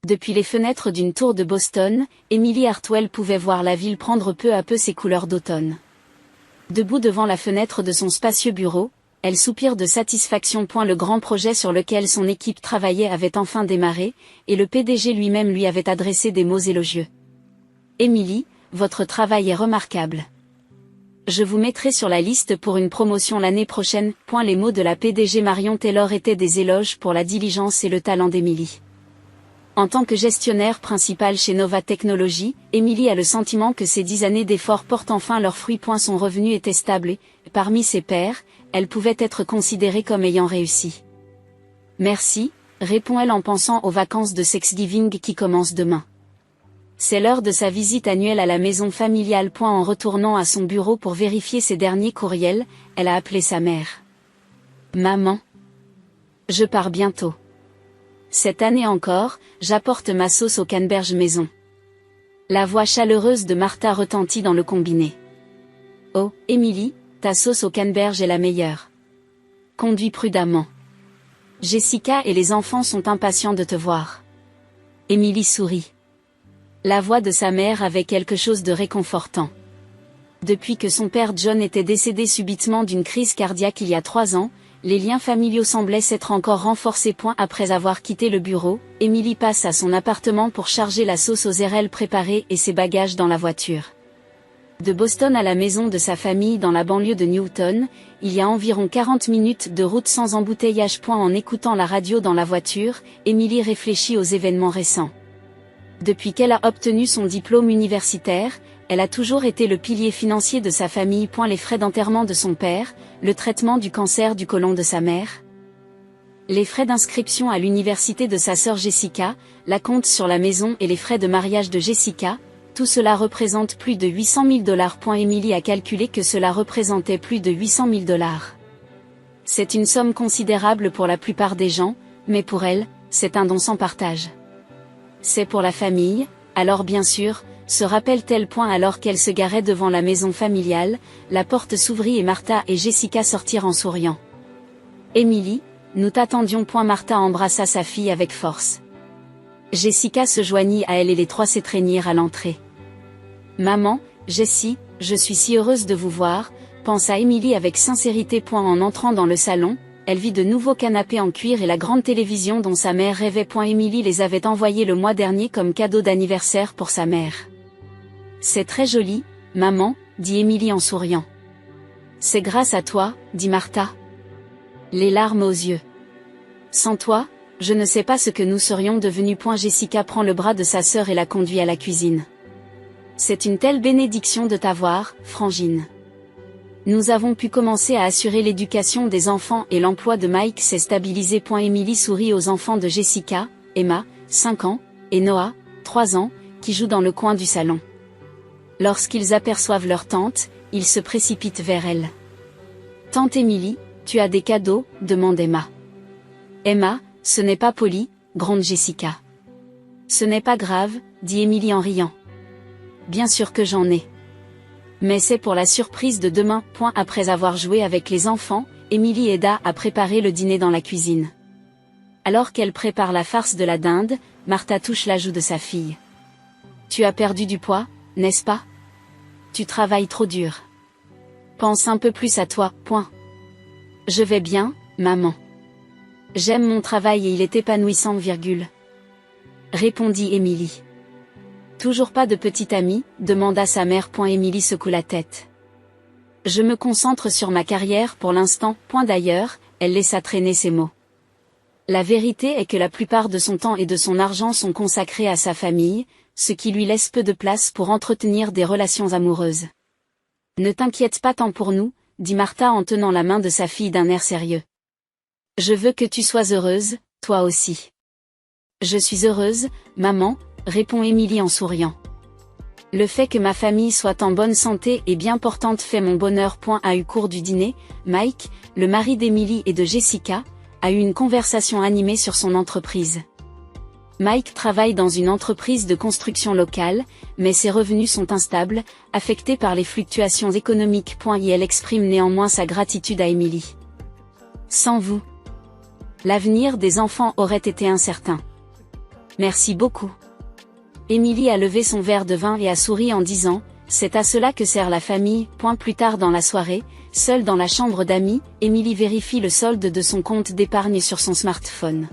Depuis les fenêtres d'une tour de Boston, Emily Hartwell pouvait voir la ville prendre peu à peu ses couleurs d'automne. Debout devant la fenêtre de son spacieux bureau, elle soupire de satisfaction. Le grand projet sur lequel son équipe travaillait avait enfin démarré, et le PDG lui-même lui avait adressé des mots élogieux. Emily, votre travail est remarquable. Je vous mettrai sur la liste pour une promotion l'année prochaine. Les mots de la PDG Marion Taylor étaient des éloges pour la diligence et le talent d'Emily. En tant que gestionnaire principal chez Nova Technologies, Emily a le sentiment que ses 10 années d'efforts portent enfin leurs fruits. Son revenu était stable et, parmi ses pairs, elle pouvait être considérée comme ayant réussi. Merci, répond-elle en pensant aux vacances de Thanksgiving qui commencent demain. C'est l'heure de sa visite annuelle à la maison familiale. En retournant à son bureau pour vérifier ses derniers courriels, elle a appelé sa mère. Maman. Je pars bientôt. Cette année encore, j'apporte ma sauce au canneberge maison. La voix chaleureuse de Martha retentit dans le combiné. Oh, Emily, ta sauce au canneberge est la meilleure. Conduis prudemment. Jessica et les enfants sont impatients de te voir. Emily sourit. La voix de sa mère avait quelque chose de réconfortant. Depuis que son père John était décédé subitement d'une crise cardiaque il y a 3 ans, les liens familiaux semblaient s'être encore renforcés. Après avoir quitté le bureau, Emily passe à son appartement pour charger la sauce aux érelles préparée et ses bagages dans la voiture. De Boston à la maison de sa famille dans la banlieue de Newton, il y a environ 40 minutes de route sans embouteillage. En écoutant la radio dans la voiture, Emily réfléchit aux événements récents. Depuis qu'elle a obtenu son diplôme universitaire, elle a toujours été le pilier financier de sa famille. Les frais d'enterrement de son père, le traitement du cancer du côlon de sa mère, les frais d'inscription à l'université de sa sœur Jessica, la compte sur la maison et les frais de mariage de Jessica, tout cela représente plus de $800 000. Emily a calculé que cela représentait plus de $800 000. C'est une somme considérable pour la plupart des gens, mais pour elle, c'est un don sans partage. C'est pour la famille, alors bien sûr, se rappelle-t-elle. Alors qu'elle se garait devant la maison familiale, la porte s'ouvrit et Martha et Jessica sortirent en souriant. Emily, nous t'attendions. Martha embrassa sa fille avec force. Jessica se joignit à elle et les trois s'étreignirent à l'entrée. Maman, Jessie, je suis si heureuse de vous voir, pensa Emily avec sincérité. En entrant dans le salon, elle vit de nouveaux canapés en cuir et la grande télévision dont sa mère rêvait. Emily les avait envoyés le mois dernier comme cadeau d'anniversaire pour sa mère. C'est très joli, maman, dit Emily en souriant. C'est grâce à toi, dit Martha. Les larmes aux yeux. Sans toi, je ne sais pas ce que nous serions devenus. Jessica prend le bras de sa sœur et la conduit à la cuisine. C'est une telle bénédiction de t'avoir, Frangine. Nous avons pu commencer à assurer l'éducation des enfants et l'emploi de Mike s'est stabilisé. Emily sourit aux enfants de Jessica, Emma, 5 ans, et Noah, 3 ans, qui jouent dans le coin du salon. Lorsqu'ils aperçoivent leur tante, ils se précipitent vers elle. Tante Emily, tu as des cadeaux, demande Emma. Emma, ce n'est pas poli, gronde Jessica. Ce n'est pas grave, dit Emily en riant. Bien sûr que j'en ai. Mais c'est pour la surprise de demain. Après avoir joué avec les enfants, Emily aida à préparer le dîner dans la cuisine. Alors qu'elle prépare la farce de la dinde, Martha touche la joue de sa fille. Tu as perdu du poids, n'est-ce pas? Tu travailles trop dur. Pense un peu plus à toi. Je vais bien, maman. J'aime mon travail et il est épanouissant, répondit Emily. Toujours pas de petite amie, demanda sa mère. Emily secoue la tête. Je me concentre sur ma carrière pour l'instant. D'ailleurs, elle laissa traîner ces mots. La vérité est que la plupart de son temps et de son argent sont consacrés à sa famille, ce qui lui laisse peu de place pour entretenir des relations amoureuses. Ne t'inquiète pas tant pour nous, dit Martha en tenant la main de sa fille d'un air sérieux. Je veux que tu sois heureuse, toi aussi. Je suis heureuse, maman, répond Emily en souriant. Le fait que ma famille soit en bonne santé et bien portante fait mon bonheur. À eu cours du dîner, Mike, le mari d'Emily et de Jessica, a eu une conversation animée sur son entreprise. Mike travaille dans une entreprise de construction locale, mais ses revenus sont instables, affectés par les fluctuations économiques. Et elle exprime néanmoins sa gratitude à Emily. Sans vous, l'avenir des enfants aurait été incertain. Merci beaucoup. Émilie a levé son verre de vin et a souri en disant, c'est à cela que sert la famille. Plus tard dans la soirée, seule dans la chambre d'amis, Émilie vérifie le solde de son compte d'épargne sur son smartphone.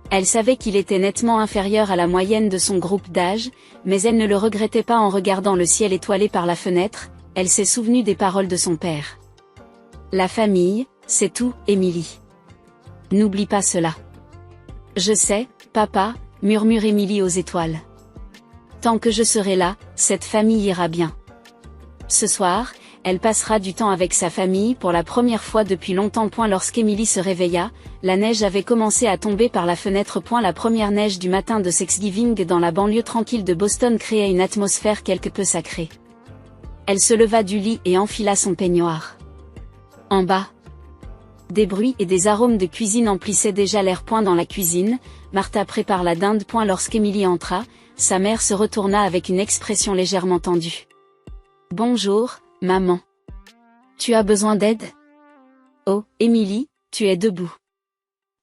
Elle savait qu'il était nettement inférieur à la moyenne de son groupe d'âge, mais elle ne le regrettait pas en regardant le ciel étoilé par la fenêtre, elle s'est souvenue des paroles de son père. La famille, c'est tout, Émilie. N'oublie pas cela. Je sais, papa, murmure Émilie aux étoiles. Tant que je serai là, cette famille ira bien. Ce soir, elle passera du temps avec sa famille pour la première fois depuis longtemps. Lorsqu'Émilie se réveilla, la neige avait commencé à tomber par la fenêtre. La première neige du matin de Thanksgiving dans la banlieue tranquille de Boston créait une atmosphère quelque peu sacrée. Elle se leva du lit et enfila son peignoir. En bas, des bruits et des arômes de cuisine emplissaient déjà l'air. Dans la cuisine, Martha prépare la dinde. Lorsqu'Émilie entra, sa mère se retourna avec une expression légèrement tendue. Bonjour, maman. Tu as besoin d'aide? Oh, Émilie, tu es debout.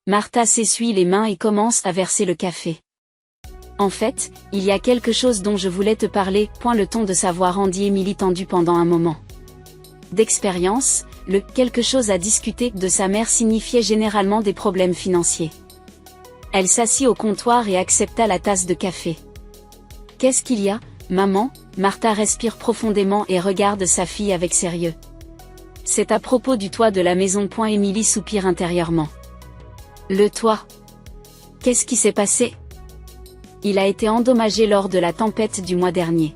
Martha s'essuie les mains et commence à verser le café. En fait, il y a quelque chose dont je voulais te parler. Le ton de sa voix rendit Émilie tendue pendant un moment. D'expérience, le « quelque chose à discuter » de sa mère signifiait généralement des problèmes financiers. Elle s'assit au comptoir et accepta la tasse de café. Qu'est-ce qu'il y a, maman? Martha respire profondément et regarde sa fille avec sérieux. C'est à propos du toit de la maison. Émilie soupire intérieurement. Le toit. Qu'est-ce qui s'est passé? Il a été endommagé lors de la tempête du mois dernier.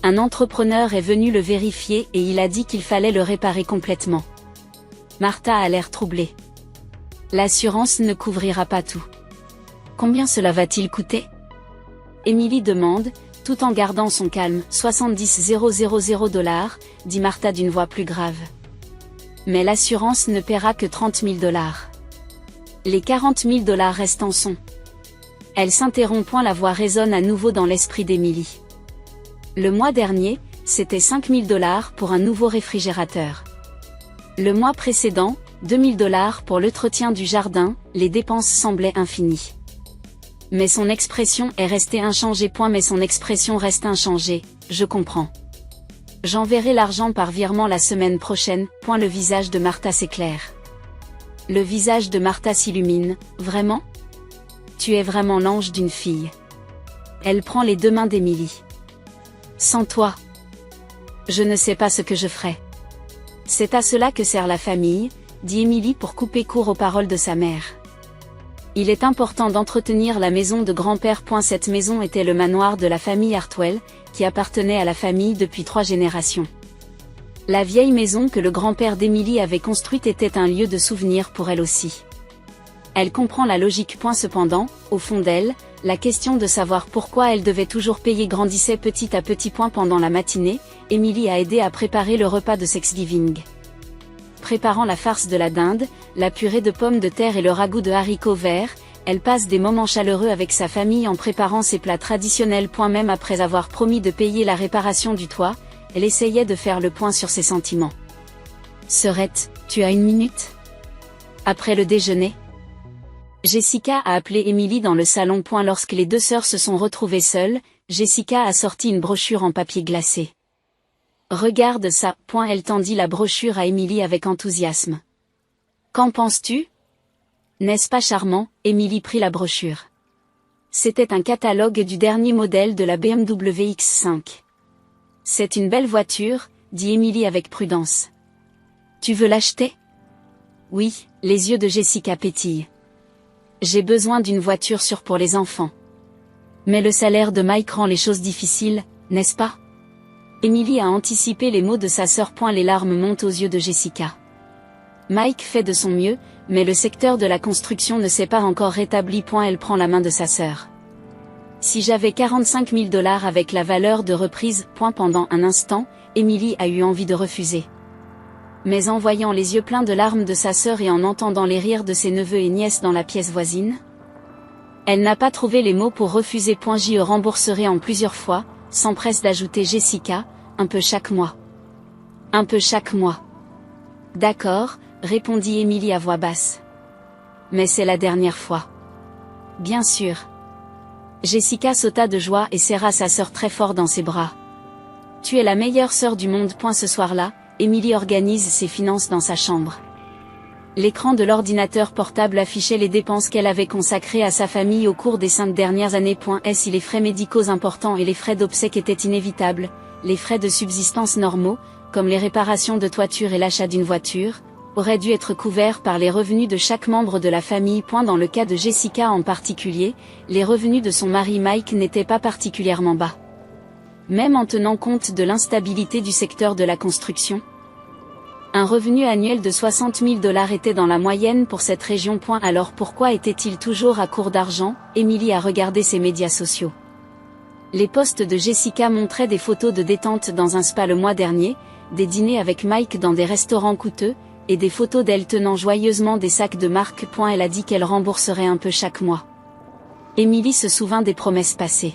Un entrepreneur est venu le vérifier et il a dit qu'il fallait le réparer complètement. Martha a l'air troublée. L'assurance ne couvrira pas tout. Combien cela va-t-il coûter? Émilie demande, tout en gardant son calme. 70 000 $, dit Martha d'une voix plus grave. Mais l'assurance ne paiera que 30 000 $. Les 40 000 $ restants sont. Elle s'interrompt. La voix résonne à nouveau dans l'esprit d'Émilie. Le mois dernier, c'était 5 000 $ pour un nouveau réfrigérateur. Le mois précédent, 2 000 $ pour l'entretien du jardin. Les dépenses semblaient infinies. Mais son expression est restée inchangée. Mais son expression reste inchangée, je comprends. J'enverrai l'argent par virement la semaine prochaine. Le visage de Martha s'éclaire. Le visage de Martha s'illumine. Vraiment? Tu es vraiment l'ange d'une fille. Elle prend les deux mains d'Émilie. Sans toi, je ne sais pas ce que je ferais. C'est à cela que sert la famille, dit Émilie pour couper court aux paroles de sa mère. Il est important d'entretenir la maison de grand-père. Cette maison était le manoir de la famille Hartwell, qui appartenait à la famille depuis 3 générations. La vieille maison que le grand-père d'Émilie avait construite était un lieu de souvenir pour elle aussi. Elle comprend la logique. Cependant, au fond d'elle, la question de savoir pourquoi elle devait toujours payer grandissait petit à petit. Pendant la matinée, Émilie a aidé à préparer le repas de Thanksgiving. Préparant la farce de la dinde, la purée de pommes de terre et le ragoût de haricots verts, elle passe des moments chaleureux avec sa famille en préparant ses plats traditionnels. Même après avoir promis de payer la réparation du toit, elle essayait de faire le point sur ses sentiments. Sœurette, tu as 1 minute? Après le déjeuner, Jessica a appelé Émilie dans le salon. Lorsque les 2 sœurs se sont retrouvées seules, Jessica a sorti une brochure en papier glacé. Regarde ça. Elle tendit la brochure à Émilie avec enthousiasme. Qu'en penses-tu? N'est-ce pas charmant? Émilie prit la brochure. C'était un catalogue du dernier modèle de la BMW X5. C'est une belle voiture, dit Émilie avec prudence. Tu veux l'acheter? Oui, les yeux de Jessica pétillent. J'ai besoin d'une voiture sûre pour les enfants. Mais le salaire de Mike rend les choses difficiles, n'est-ce pas? Émilie a anticipé les mots de sa sœur. Les larmes montent aux yeux de Jessica. Mike fait de son mieux, mais le secteur de la construction ne s'est pas encore rétabli. Elle prend la main de sa sœur. Si j'avais 45 000 $ avec la valeur de reprise. Pendant un instant, Émilie a eu envie de refuser. Mais en voyant les yeux pleins de larmes de sa sœur et en entendant les rires de ses neveux et nièces dans la pièce voisine, elle n'a pas trouvé les mots pour refuser. J'y rembourserai en plusieurs fois, s'empresse d'ajouter Jessica, un peu chaque mois. Un peu chaque mois. D'accord, répondit Émilie à voix basse. Mais c'est la dernière fois. Bien sûr. Jessica sauta de joie et serra sa sœur très fort dans ses bras. Tu es la meilleure sœur du monde. Ce soir-là, Emily organise ses finances dans sa chambre. L'écran de l'ordinateur portable affichait les dépenses qu'elle avait consacrées à sa famille au cours des 5 dernières années. Si les frais médicaux importants et les frais d'obsèques étaient inévitables, les frais de subsistance normaux, comme les réparations de toiture et l'achat d'une voiture, auraient dû être couverts par les revenus de chaque membre de la famille. Dans le cas de Jessica en particulier, les revenus de son mari Mike n'étaient pas particulièrement bas. Même en tenant compte de l'instabilité du secteur de la construction. Un revenu annuel de $60 000 était dans la moyenne pour cette région. Alors pourquoi était-il toujours à court d'argent? Emily a regardé ses médias sociaux. Les posts de Jessica montraient des photos de détente dans un spa le mois dernier, des dîners avec Mike dans des restaurants coûteux, et des photos d'elle tenant joyeusement des sacs de marque. Elle a dit qu'elle rembourserait un peu chaque mois. Emily se souvint des promesses passées.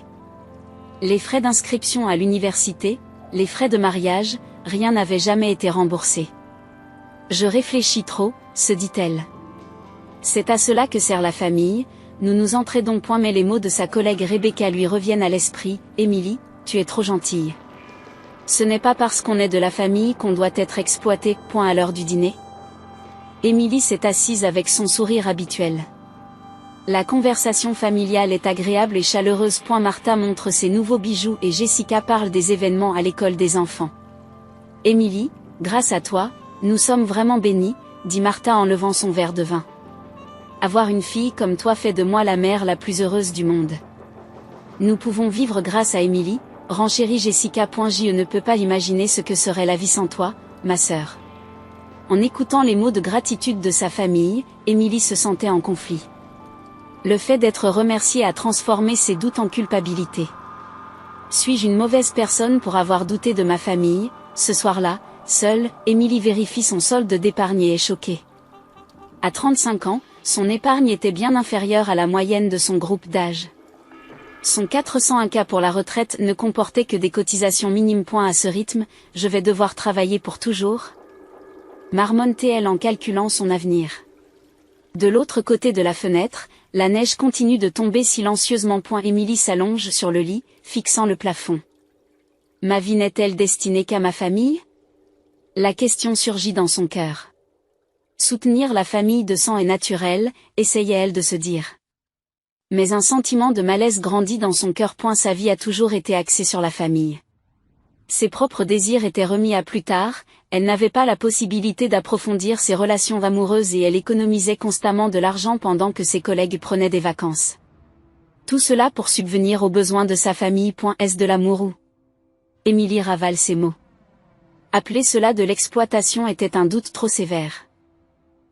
Les frais d'inscription à l'université, les frais de mariage, rien n'avait jamais été remboursé. Je réfléchis trop, se dit-elle. C'est à cela que sert la famille, nous nous entraidons. Mais les mots de sa collègue Rebecca lui reviennent à l'esprit. Emily, tu es trop gentille. Ce n'est pas parce qu'on est de la famille qu'on doit être exploité. À l'heure du dîner. Emily s'est assise avec son sourire habituel. La conversation familiale est agréable et chaleureuse. Martha montre ses nouveaux bijoux et Jessica parle des événements à l'école des enfants. Emily, grâce à toi, nous sommes vraiment bénis, dit Martha en levant son verre de vin. Avoir une fille comme toi fait de moi la mère la plus heureuse du monde. Nous pouvons vivre grâce à Emily, renchérit Jessica. Je ne peux pas imaginer ce que serait la vie sans toi, ma sœur. En écoutant les mots de gratitude de sa famille, Emily se sentait en conflit. Le fait d'être remerciée a transformé ses doutes en culpabilité. Suis-je une mauvaise personne pour avoir douté de ma famille? Ce soir-là, seule, Emily vérifie son solde d'épargne et est choquée. À 35 ans, son épargne était bien inférieure à la moyenne de son groupe d'âge. Son 401K pour la retraite ne comportait que des cotisations minimes. À ce rythme, je vais devoir travailler pour toujours? Marmonne-t-elle en calculant son avenir. De l'autre côté de la fenêtre, la neige continue de tomber silencieusement. Emily s'allonge sur le lit, fixant le plafond. Ma vie n'est-elle destinée qu'à ma famille? La question surgit dans son cœur. Soutenir la famille de sang est naturel, essayait-elle de se dire. Mais un sentiment de malaise grandit dans son cœur. Sa vie a toujours été axée sur la famille. Ses propres désirs étaient remis à plus tard, elle n'avait pas la possibilité d'approfondir ses relations amoureuses et elle économisait constamment de l'argent pendant que ses collègues prenaient des vacances. Tout cela pour subvenir aux besoins de sa famille. Est-ce de l'amour ou? Emily ravale ses mots. Appeler cela de l'exploitation était un doute trop sévère.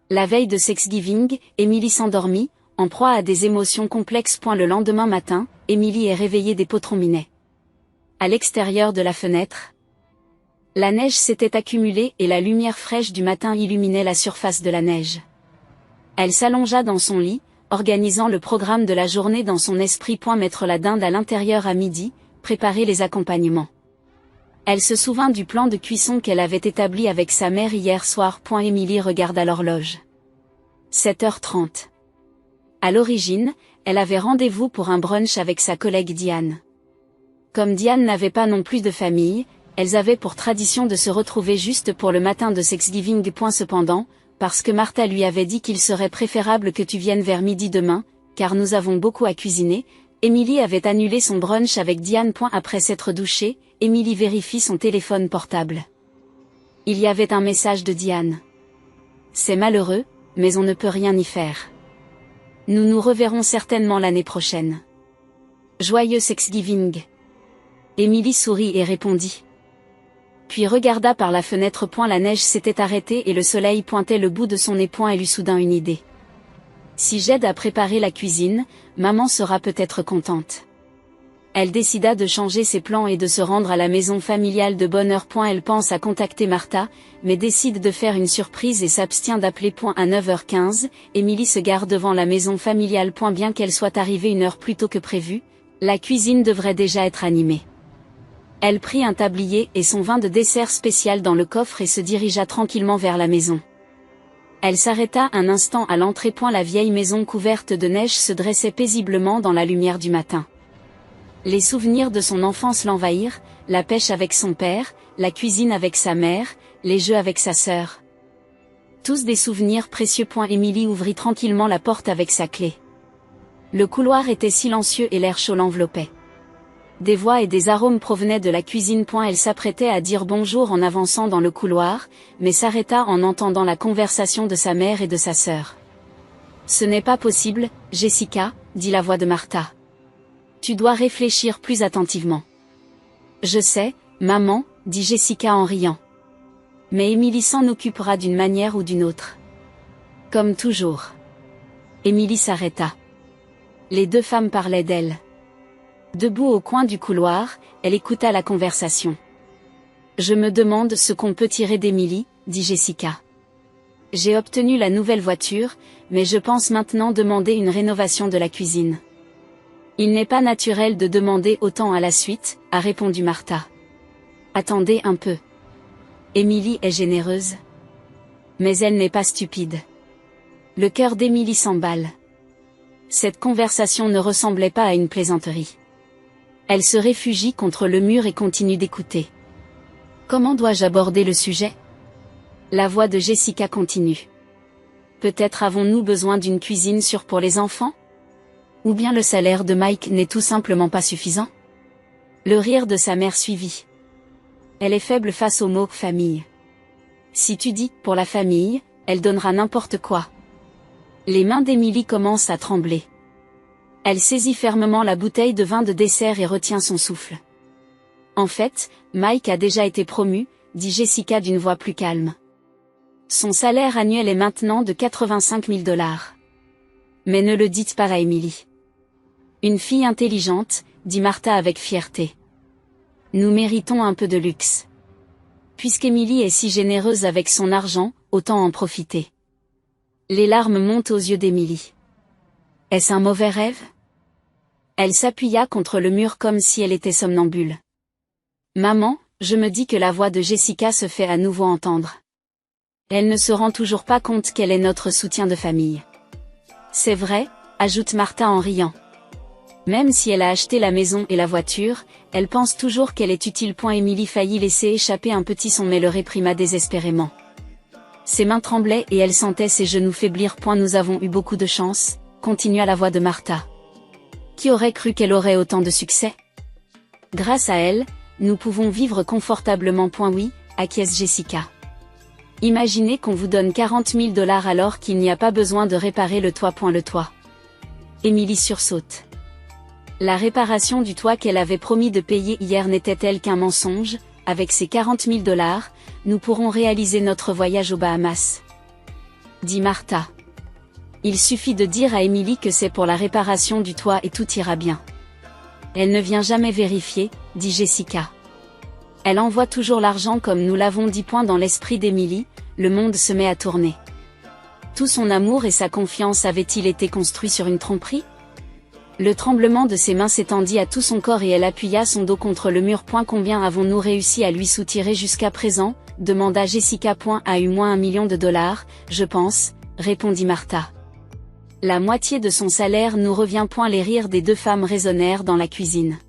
La veille de Thanksgiving, Emily s'endormit, en proie à des émotions complexes. Le lendemain matin, Emily est réveillée des pots-trombinets. À l'extérieur de la fenêtre, la neige s'était accumulée et la lumière fraîche du matin illuminait la surface de la neige. Elle s'allongea dans son lit, organisant le programme de la journée dans son esprit. Mettre la dinde à l'intérieur à midi, préparer les accompagnements. Elle se souvint du plan de cuisson qu'elle avait établi avec sa mère hier soir. Emily regarda l'horloge. 7h30. À l'origine, elle avait rendez-vous pour un brunch avec sa collègue Diane. Comme Diane n'avait pas non plus de famille, elles avaient pour tradition de se retrouver juste pour le matin de Thanksgiving. Cependant, parce que Martha lui avait dit qu'il serait préférable que tu viennes vers midi demain, car nous avons beaucoup à cuisiner, Emily avait annulé son brunch avec Diane. Après s'être douchée, Emily vérifie son téléphone portable. Il y avait un message de Diane. C'est malheureux, mais on ne peut rien y faire. Nous nous reverrons certainement l'année prochaine. Joyeux Thanksgiving. Emily sourit et répondit. Puis regarda par la fenêtre. La neige s'était arrêtée et le soleil pointait le bout de son nez. Elle eut soudain une idée. Si j'aide à préparer la cuisine, maman sera peut-être contente. Elle décida de changer ses plans et de se rendre à la maison familiale de bonne heure. Elle pense à contacter Martha, mais décide de faire une surprise et s'abstient d'appeler. À 9h15, Emily se gare devant la maison familiale. Bien qu'elle soit arrivée une heure plus tôt que prévu, la cuisine devrait déjà être animée. Elle prit un tablier et son vin de dessert spécial dans le coffre et se dirigea tranquillement vers la maison. Elle s'arrêta un instant à l'entrée. La vieille maison couverte de neige se dressait paisiblement dans la lumière du matin. Les souvenirs de son enfance l'envahirent, la pêche avec son père, la cuisine avec sa mère, les jeux avec sa sœur. Tous des souvenirs précieux. Émilie ouvrit tranquillement la porte avec sa clé. Le couloir était silencieux et l'air chaud l'enveloppait. Des voix et des arômes provenaient de la cuisine. Elle s'apprêtait à dire bonjour en avançant dans le couloir, mais s'arrêta en entendant la conversation de sa mère et de sa sœur. « Ce n'est pas possible, Jessica, » dit la voix de Martha. « Tu dois réfléchir plus attentivement. »« Je sais, maman, » dit Jessica en riant. « Mais Émilie s'en occupera d'une manière ou d'une autre. » Comme toujours. Émilie s'arrêta. Les deux femmes parlaient d'elle. Debout au coin du couloir, elle écouta la conversation. « Je me demande ce qu'on peut tirer d'Émilie, » dit Jessica. « J'ai obtenu la nouvelle voiture, mais je pense maintenant demander une rénovation de la cuisine. »« Il n'est pas naturel de demander autant à la suite, » a répondu Martha. « Attendez un peu. Émilie est généreuse. Mais elle n'est pas stupide. » Le cœur d'Émilie s'emballe. Cette conversation ne ressemblait pas à une plaisanterie. Elle se réfugie contre le mur et continue d'écouter. Comment dois-je aborder le sujet ? La voix de Jessica continue. Peut-être avons-nous besoin d'une cuisine sûre pour les enfants ? Ou bien le salaire de Mike n'est tout simplement pas suffisant ? Le rire de sa mère suivit. Elle est faible face au mot « famille ». Si tu dis « pour la famille », elle donnera n'importe quoi. Les mains d'Émilie commencent à trembler. Elle saisit fermement la bouteille de vin de dessert et retient son souffle. En fait, Mike a déjà été promu, dit Jessica d'une voix plus calme. Son salaire annuel est maintenant de 85 000 $. Mais ne le dites pas à Émilie. Une fille intelligente, dit Martha avec fierté. Nous méritons un peu de luxe. Puisqu'Émilie est si généreuse avec son argent, autant en profiter. Les larmes montent aux yeux d'Émilie. Est-ce un mauvais rêve ? Elle s'appuya contre le mur comme si elle était somnambule. Maman, je me dis que la voix de Jessica se fait à nouveau entendre. Elle ne se rend toujours pas compte qu'elle est notre soutien de famille. C'est vrai, ajoute Martha en riant. Même si elle a acheté la maison et la voiture, elle pense toujours qu'elle est utile. Émilie faillit laisser échapper un petit son mais le réprima désespérément. Ses mains tremblaient et elle sentait ses genoux faiblir. Nous avons eu beaucoup de chance, continua la voix de Martha. Qui aurait cru qu'elle aurait autant de succès ? Grâce à elle, nous pouvons vivre confortablement. Oui, acquiesce Jessica. Imaginez qu'on vous donne 40 000 $ alors qu'il n'y a pas besoin de réparer le toit. Le toit. Émilie sursaute. La réparation du toit qu'elle avait promis de payer hier n'était-elle qu'un mensonge ? Avec ces 40 000 $, nous pourrons réaliser notre voyage aux Bahamas. Dit Martha. Il suffit de dire à Émilie que c'est pour la réparation du toit et tout ira bien. Elle ne vient jamais vérifier, dit Jessica. Elle envoie toujours l'argent comme nous l'avons dit. Dans l'esprit d'Émilie, le monde se met à tourner. Tout son amour et sa confiance avaient-ils été construits sur une tromperie ? Le tremblement de ses mains s'étendit à tout son corps et elle appuya son dos contre le mur. Combien avons-nous réussi à lui soutirer jusqu'à présent ? Demanda Jessica. À eu moins $1 million, je pense, répondit Martha. La moitié de son salaire nous revient. Les rires des deux femmes résonnèrent dans la cuisine.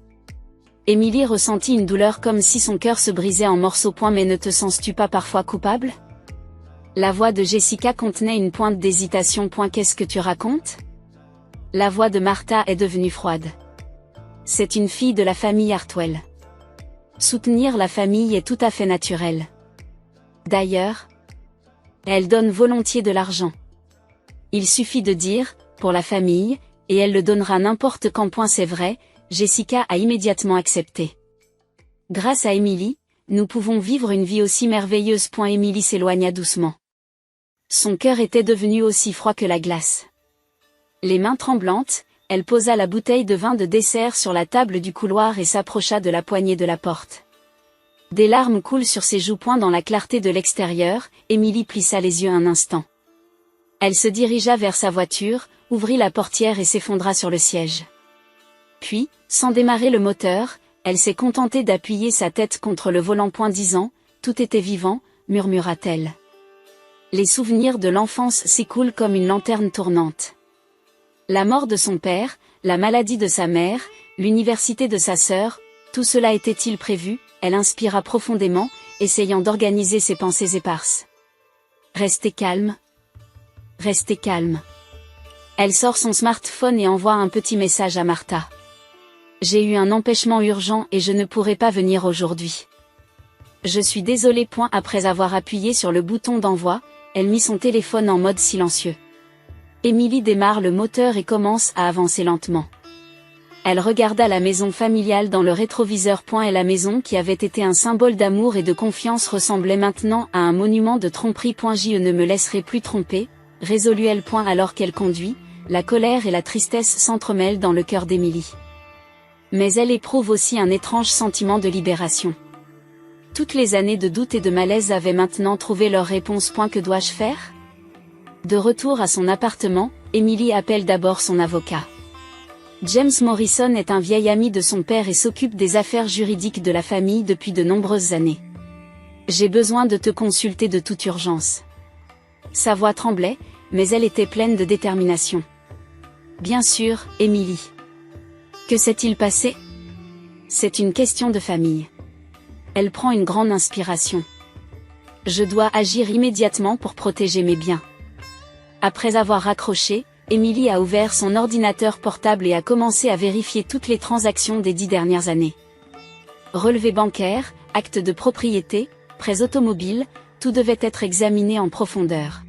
Émilie ressentit une douleur comme si son cœur se brisait en morceaux. Mais ne te sens-tu pas parfois coupable ? La voix de Jessica contenait une pointe d'hésitation. Qu'est-ce que tu racontes ? La voix de Martha est devenue froide. C'est une fille de la famille Hartwell. Soutenir la famille est tout à fait naturel. D'ailleurs, elle donne volontiers de l'argent. Il suffit de dire, pour la famille, et elle le donnera n'importe quand. C'est vrai, Jessica a immédiatement accepté. Grâce à Émilie, nous pouvons vivre une vie aussi merveilleuse. Émilie s'éloigna doucement. Son cœur était devenu aussi froid que la glace. Les mains tremblantes, elle posa la bouteille de vin de dessert sur la table du couloir et s'approcha de la poignée de la porte. Des larmes coulent sur ses joues. Dans la clarté de l'extérieur, Émilie plissa les yeux un instant. Elle se dirigea vers sa voiture, ouvrit la portière et s'effondra sur le siège. Puis, sans démarrer le moteur, elle s'est contentée d'appuyer sa tête contre le volant. Disant, tout était vivant, murmura-t-elle. Les souvenirs de l'enfance s'écoulent comme une lanterne tournante. La mort de son père, la maladie de sa mère, l'université de sa sœur, tout cela était-il prévu? Elle inspira profondément, essayant d'organiser ses pensées éparses. Restez calme. Restez calme. Elle sort son smartphone et envoie un petit message à Martha. J'ai eu un empêchement urgent et je ne pourrai pas venir aujourd'hui. Je suis désolée. Après avoir appuyé sur le bouton d'envoi, elle mit son téléphone en mode silencieux. Emily démarre le moteur et commence à avancer lentement. Elle regarda la maison familiale dans le rétroviseur. Et la maison qui avait été un symbole d'amour et de confiance ressemblait maintenant à un monument de tromperie. Je ne me laisserai plus tromper, résolut elle. Alors qu'elle conduit, la colère et la tristesse s'entremêlent dans le cœur d'Emily. Mais elle éprouve aussi un étrange sentiment de libération. Toutes les années de doute et de malaise avaient maintenant trouvé leur réponse. Que dois-je faire? De retour à son appartement, Emily appelle d'abord son avocat. James Morrison est un vieil ami de son père et s'occupe des affaires juridiques de la famille depuis de nombreuses années. J'ai besoin de te consulter de toute urgence. Sa voix tremblait, mais elle était pleine de détermination. Bien sûr, Emily. Que s'est-il passé? C'est une question de famille. Elle prend une grande inspiration. Je dois agir immédiatement pour protéger mes biens. Après avoir raccroché, Emily a ouvert son ordinateur portable et a commencé à vérifier toutes les transactions des 10 dernières années. Relevés bancaires, actes de propriété, prêts automobiles, tout devait être examiné en profondeur.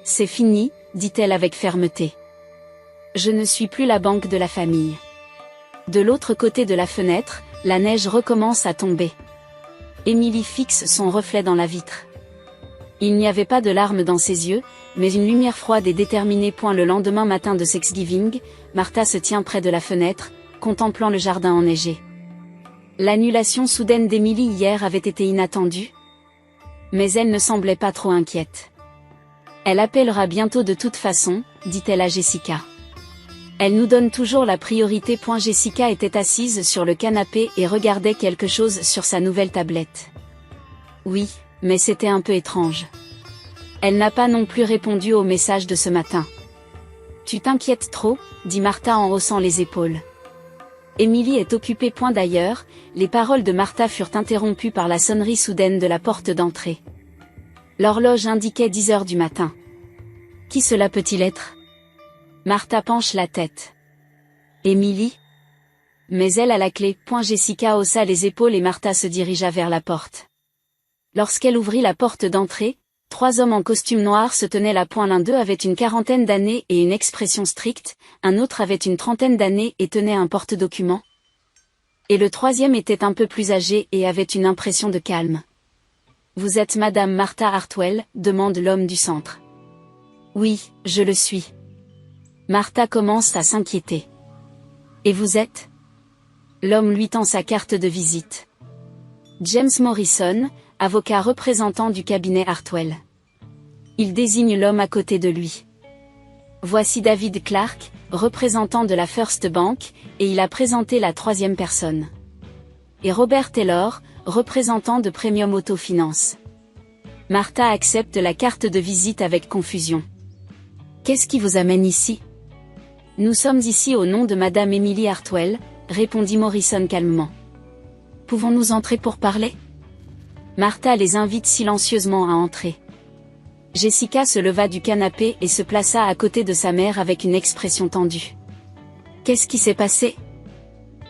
C'est fini, dit-elle avec fermeté. Je ne suis plus la banque de la famille. De l'autre côté de la fenêtre, la neige recommence à tomber. Emily fixe son reflet dans la vitre. Il n'y avait pas de larmes dans ses yeux, mais une lumière froide et déterminée. Le lendemain matin de Thanksgiving, Martha se tient près de la fenêtre, contemplant le jardin enneigé. L'annulation soudaine d'Emily hier avait été inattendue. Mais elle ne semblait pas trop inquiète. Elle appellera bientôt de toute façon, dit-elle à Jessica. Elle nous donne toujours la priorité. Jessica était assise sur le canapé et regardait quelque chose sur sa nouvelle tablette. Oui, mais c'était un peu étrange. Elle n'a pas non plus répondu au message de ce matin. Tu t'inquiètes trop, dit Martha en haussant les épaules. Emily est occupée. D'ailleurs, les paroles de Martha furent interrompues par la sonnerie soudaine de la porte d'entrée. L'horloge indiquait 10 heures du matin. Qui cela peut-il être? Martha penche la tête. Emily? Mais elle a la clé. Jessica haussa les épaules et Martha se dirigea vers la porte. Lorsqu'elle ouvrit la porte d'entrée, 3 hommes en costume noir se tenaient là. L'un d'eux avait une quarantaine d'années et une expression stricte, un autre avait une trentaine d'années et tenait un porte-documents. Et le troisième était un peu plus âgé et avait une impression de calme. Vous êtes Madame Martha Hartwell, demande l'homme du centre. Oui, je le suis. Martha commence à s'inquiéter. Et vous êtes? L'homme lui tend sa carte de visite. James Morrison, avocat représentant du cabinet Hartwell. Il désigne l'homme à côté de lui. Voici David Clark, représentant de la First Bank, et il a présenté la 3e personne. Et Robert Taylor, représentant de Premium Auto Finance. Martha accepte la carte de visite avec confusion. Qu'est-ce qui vous amène ici? Nous sommes ici au nom de Madame Emily Hartwell, répondit Morrison calmement. Pouvons-nous entrer pour parler? Martha les invite silencieusement à entrer. Jessica se leva du canapé et se plaça à côté de sa mère avec une expression tendue. Qu'est-ce qui s'est passé?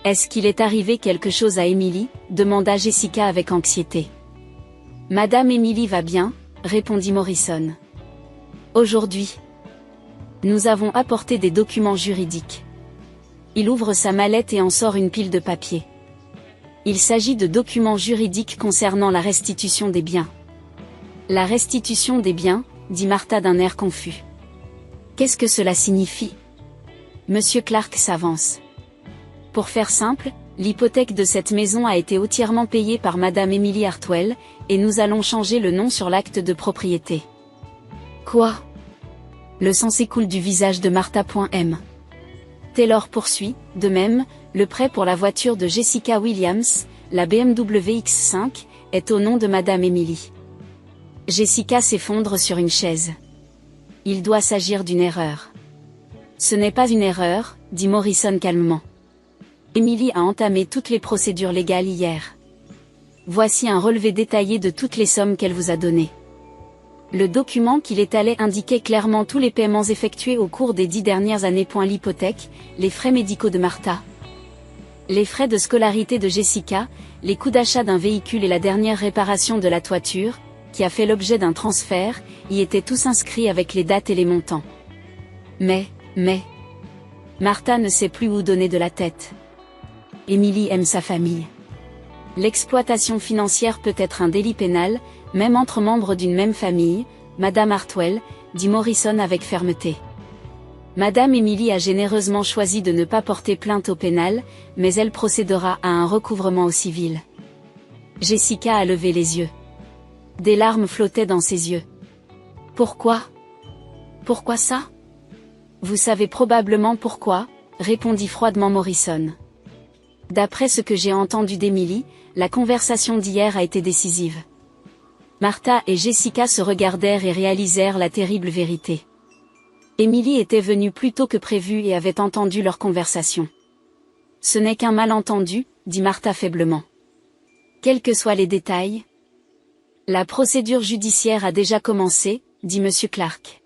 Est-ce qu'il est arrivé quelque chose à Emily? Demanda Jessica avec anxiété. Madame Emily va bien, répondit Morrison. Aujourd'hui, nous avons apporté des documents juridiques. Il ouvre sa mallette et en sort une pile de papiers. Il s'agit de documents juridiques concernant la restitution des biens. La restitution des biens, dit Martha d'un air confus. Qu'est-ce que cela signifie? Monsieur Clark s'avance. Pour faire simple, l'hypothèque de cette maison a été entièrement payée par Madame Emily Hartwell, et nous allons changer le nom sur l'acte de propriété. Quoi? Le sang s'écoule du visage de Martha. Taylor poursuit, de même, le prêt pour la voiture de Jessica Williams, la BMW X5, est au nom de Madame Emily. Jessica s'effondre sur une chaise. Il doit s'agir d'une erreur. Ce n'est pas une erreur, dit Morrison calmement. Émilie a entamé toutes les procédures légales hier. Voici un relevé détaillé de toutes les sommes qu'elle vous a données. Le document qu'il étalait indiquait clairement tous les paiements effectués au cours des 10 dernières années. L'hypothèque, les frais médicaux de Martha, les frais de scolarité de Jessica, les coûts d'achat d'un véhicule et la dernière réparation de la toiture, qui a fait l'objet d'un transfert, y étaient tous inscrits avec les dates et les montants. Mais, Martha ne sait plus où donner de la tête. Émilie aime sa famille. L'exploitation financière peut être un délit pénal, même entre membres d'une même famille, Madame Hartwell, dit Morrison avec fermeté. Madame Émilie a généreusement choisi de ne pas porter plainte au pénal, mais elle procédera à un recouvrement au civil. Jessica a levé les yeux. Des larmes flottaient dans ses yeux. Pourquoi? Pourquoi ça? Vous savez probablement pourquoi, répondit froidement Morrison. D'après ce que j'ai entendu d'Émilie, la conversation d'hier a été décisive. Martha et Jessica se regardèrent et réalisèrent la terrible vérité. Émilie était venue plus tôt que prévu et avait entendu leur conversation. Ce n'est qu'un malentendu, dit Martha faiblement. Quels que soient les détails. La procédure judiciaire a déjà commencé, dit M. Clark.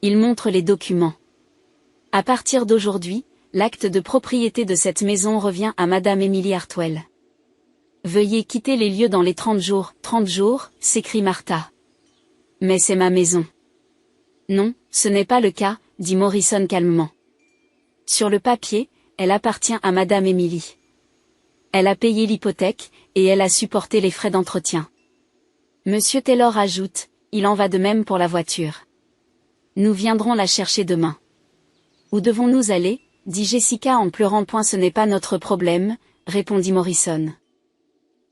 Il montre les documents. À partir d'aujourd'hui, l'acte de propriété de cette maison revient à Madame Émilie Hartwell. Veuillez quitter les lieux dans les 30 jours. 30 jours, s'écrie Martha. Mais c'est ma maison. Non, ce n'est pas le cas, dit Morrison calmement. Sur le papier, elle appartient à Madame Émilie. Elle a payé l'hypothèque, et elle a supporté les frais d'entretien. Monsieur Taylor ajoute, il en va de même pour la voiture. Nous viendrons la chercher demain. Où devons-nous aller, dit Jessica en pleurant. Ce n'est pas notre problème, répondit Morrison.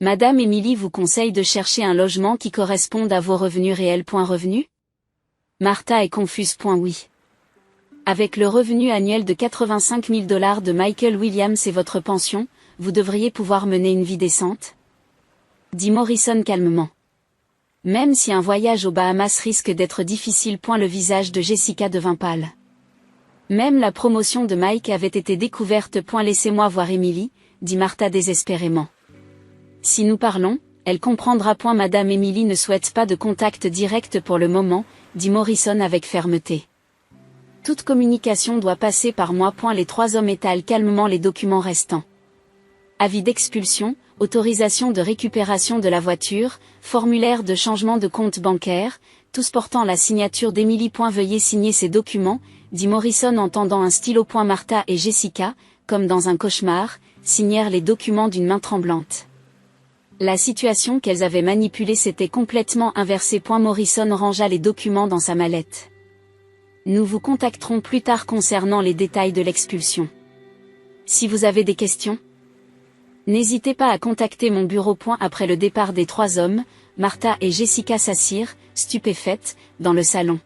Madame Émilie vous conseille de chercher un logement qui corresponde à vos revenus réels. Revenus? Martha est confuse. Oui. Avec le revenu annuel de 85 000 $ de Michael Williams et votre pension, vous devriez pouvoir mener une vie décente? Dit Morrison calmement. Même si un voyage aux Bahamas risque d'être difficile. Le visage de Jessica devint pâle. Même la promotion de Mike avait été découverte. Laissez-moi voir Émilie, dit Martha désespérément. Si nous parlons, elle comprendra. Madame Émilie ne souhaite pas de contact direct pour le moment, dit Morrison avec fermeté. Toute communication doit passer par moi. Les trois hommes étalent calmement les documents restants. Avis d'expulsion, autorisation de récupération de la voiture, formulaire de changement de compte bancaire, tous portant la signature d'Émilie. Veuillez signer ces documents, dit Morrison en tendant un stylo. Martha et Jessica, comme dans un cauchemar, signèrent les documents d'une main tremblante. La situation qu'elles avaient manipulée s'était complètement inversée. Morrison rangea les documents dans sa mallette. Nous vous contacterons plus tard concernant les détails de l'expulsion. Si vous avez des questions, n'hésitez pas à contacter mon bureau. Après le départ des trois hommes, Martha et Jessica s'assirent, stupéfaites, dans le salon.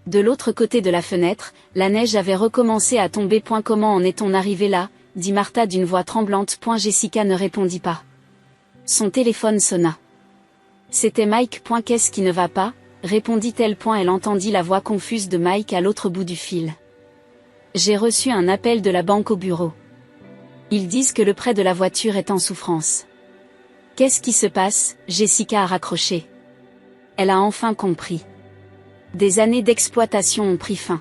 De l'autre côté de la fenêtre, la neige avait recommencé à tomber. Comment en est-on arrivé là, dit Martha d'une voix tremblante. Jessica ne répondit pas. Son téléphone sonna. C'était Mike. Qu'est-ce qui ne va pas, répondit-elle. Elle entendit la voix confuse de Mike à l'autre bout du fil. J'ai reçu un appel de la banque au bureau. Ils disent que le prêt de la voiture est en souffrance. Qu'est-ce qui se passe? Jessica a raccroché. Elle a enfin compris. Des années d'exploitation ont pris fin.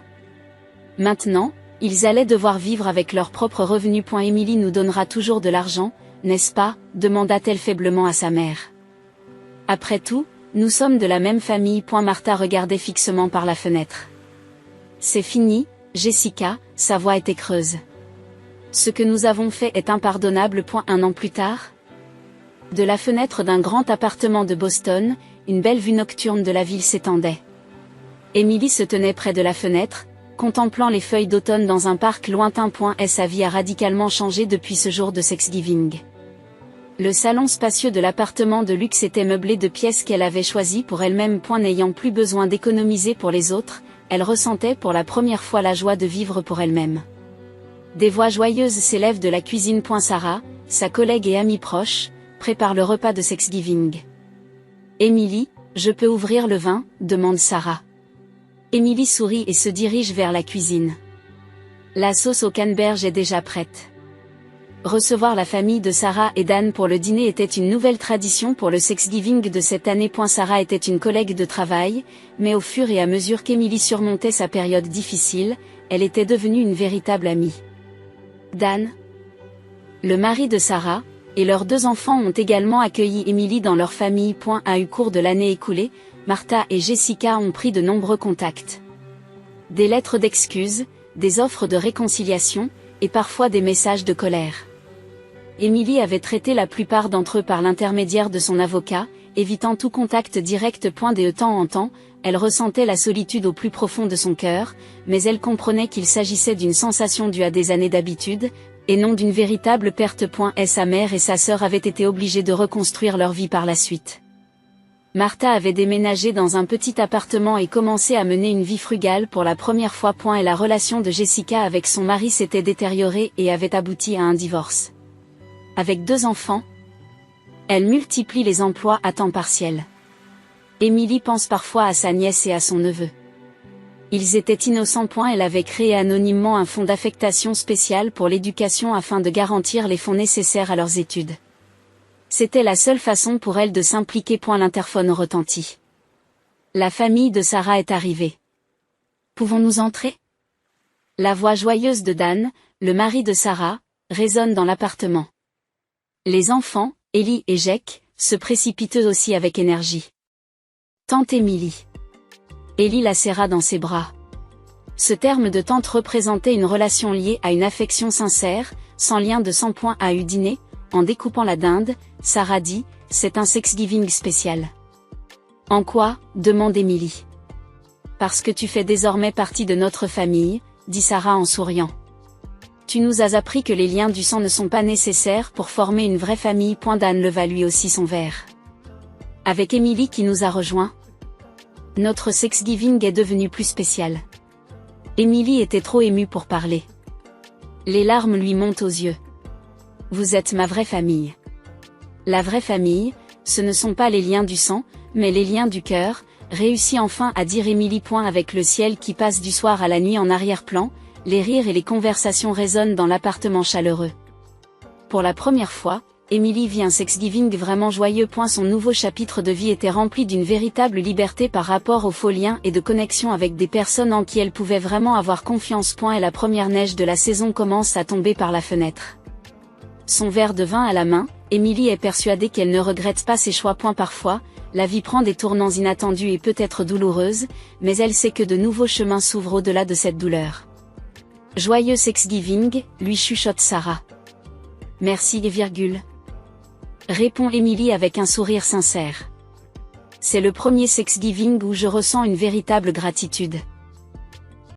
Maintenant, ils allaient devoir vivre avec leurs propres revenus. Émilie nous donnera toujours de l'argent, n'est-ce pas, demanda-t-elle faiblement à sa mère. Après tout, nous sommes de la même famille. Martha regardait fixement par la fenêtre. C'est fini, Jessica, sa voix était creuse. Ce que nous avons fait est impardonnable. Un an plus tard, de la fenêtre d'un grand appartement de Boston, une belle vue nocturne de la ville s'étendait. Émilie se tenait près de la fenêtre, contemplant les feuilles d'automne dans un parc lointain. Sa vie a radicalement changé depuis ce jour de Thanksgiving. Le salon spacieux de l'appartement de luxe était meublé de pièces qu'elle avait choisies pour elle-même. N'ayant plus besoin d'économiser pour les autres, elle ressentait pour la première fois la joie de vivre pour elle-même. Des voix joyeuses s'élèvent de la cuisine. Sarah, sa collègue et amie proche, prépare le repas de Thanksgiving. Émilie, je peux ouvrir le vin, demande Sarah. Émilie sourit et se dirige vers la cuisine. La sauce au canneberge est déjà prête. Recevoir la famille de Sarah et Dan pour le dîner était une nouvelle tradition pour le Thanksgiving de cette année. Sarah était une collègue de travail, mais au fur et à mesure qu'Emily surmontait sa période difficile, elle était devenue une véritable amie. Dan, le mari de Sarah, et leurs 2 enfants ont également accueilli Emily dans leur famille. Au cours de l'année écoulée, Martha et Jessica ont pris de nombreux contacts. Des lettres d'excuses, des offres de réconciliation, et parfois des messages de colère. Emily avait traité la plupart d'entre eux par l'intermédiaire de son avocat, évitant tout contact direct. De temps en temps, elle ressentait la solitude au plus profond de son cœur, mais elle comprenait qu'il s'agissait d'une sensation due à des années d'habitude, et non d'une véritable perte. Sa mère et sa sœur avaient été obligées de reconstruire leur vie par la suite. Martha avait déménagé dans un petit appartement et commencé à mener une vie frugale pour la première fois. Et la relation de Jessica avec son mari s'était détériorée et avait abouti à un divorce. Avec 2 enfants, elle multiplie les emplois à temps partiel. Emily pense parfois à sa nièce et à son neveu. Ils étaient innocents. Elle avait créé anonymement un fonds d'affectation spécial pour l'éducation afin de garantir les fonds nécessaires à leurs études. C'était la seule façon pour elle de s'impliquer. L'interphone retentit. La famille de Sarah est arrivée. Pouvons-nous entrer? La voix joyeuse de Dan, le mari de Sarah, résonne dans l'appartement. Les enfants, Ellie et Jake, se précipitent eux aussi avec énergie. Tante Emily. Ellie la serra dans ses bras. Ce terme de tante représentait une relation liée à une affection sincère, sans lien de sang. À eu dîner, en découpant la dinde, Sarah dit, c'est un Thanksgiving spécial. En quoi? Demande Emily. Parce que tu fais désormais partie de notre famille, dit Sarah en souriant. Tu nous as appris que les liens du sang ne sont pas nécessaires pour former une vraie famille. Dan leva lui aussi son verre. Avec Emily qui nous a rejoints, notre Thanksgiving est devenu plus spécial. Emily était trop émue pour parler. Les larmes lui montent aux yeux. Vous êtes ma vraie famille. La vraie famille, ce ne sont pas les liens du sang, mais les liens du cœur, réussit enfin à dire Emily. Avec le ciel qui passe du soir à la nuit en arrière-plan, les rires et les conversations résonnent dans l'appartement chaleureux. Pour la première fois, Emily vit un Thanksgiving vraiment joyeux. Son nouveau chapitre de vie était rempli d'une véritable liberté par rapport aux faux liens et de connexion avec des personnes en qui elle pouvait vraiment avoir confiance. Et la première neige de la saison commence à tomber par la fenêtre. Son verre de vin à la main, Emily est persuadée qu'elle ne regrette pas ses choix. Parfois, la vie prend des tournants inattendus et peut être douloureuse, mais elle sait que de nouveaux chemins s'ouvrent au-delà de cette douleur. Joyeux Thanksgiving, lui chuchote Sarah. Merci répond Emily avec un sourire sincère. C'est le premier Thanksgiving où je ressens une véritable gratitude.